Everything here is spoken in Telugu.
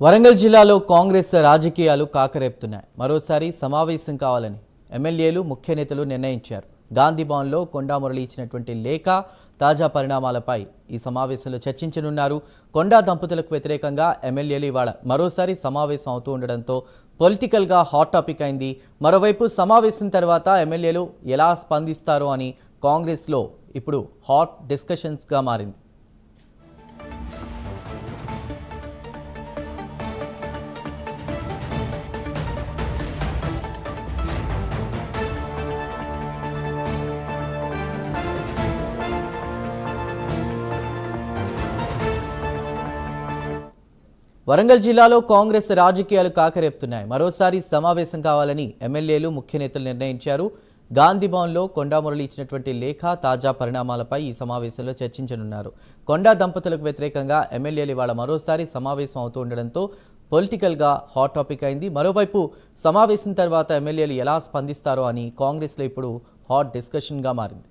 వరంగల్ జిల్లాలో కాంగ్రెస్ రాజకీయాలు కాకరేపుతున్నాయి. మరోసారి సమావేశం కావాలని ఎమ్మెల్యేలు ముఖ్య నేతలు నిర్ణయించారు. గాంధీ భవన్లో కొండా మురళి ఇచ్చినటువంటి లేఖ తాజా పరిణామాలపై ఈ సమావేశంలో చర్చించనున్నారు. కొండా దంపతులకు వ్యతిరేకంగా ఎమ్మెల్యేలు ఇవాళ మరోసారి సమావేశం అవుతూ ఉండడంతో పొలిటికల్గా హాట్ టాపిక్ అయింది. మరోవైపు సమావేశం తర్వాత ఎమ్మెల్యేలు ఎలా స్పందిస్తారో అని కాంగ్రెస్లో ఇప్పుడు హాట్ డిస్కషన్స్గా మారింది. వరంగల్ జిల్లాలో కాంగ్రెస్ రాజకీయాలు కాకరేపుతున్నాయి. మరోసారి సమావేశం కావాలని ఎమ్మెల్యేలు ముఖ్య నేతలు నిర్ణయించారు. గాంధీ భవన్లో కొండా మురళి ఇచ్చినటువంటి లేఖ తాజా పరిణామాలపై ఈ సమావేశంలో చర్చించనున్నారు. కొండా దంపతులకు వ్యతిరేకంగా ఎమ్మెల్యేలు ఇవాళ మరోసారి సమావేశం అవుతూ ఉండడంతో పొలిటికల్గా హాట్ టాపిక్ అయింది. మరోవైపు సమావేశం తర్వాత ఎమ్మెల్యేలు ఎలా స్పందిస్తారో అని కాంగ్రెస్లో ఇప్పుడు హాట్ డిస్కషన్గా మారింది.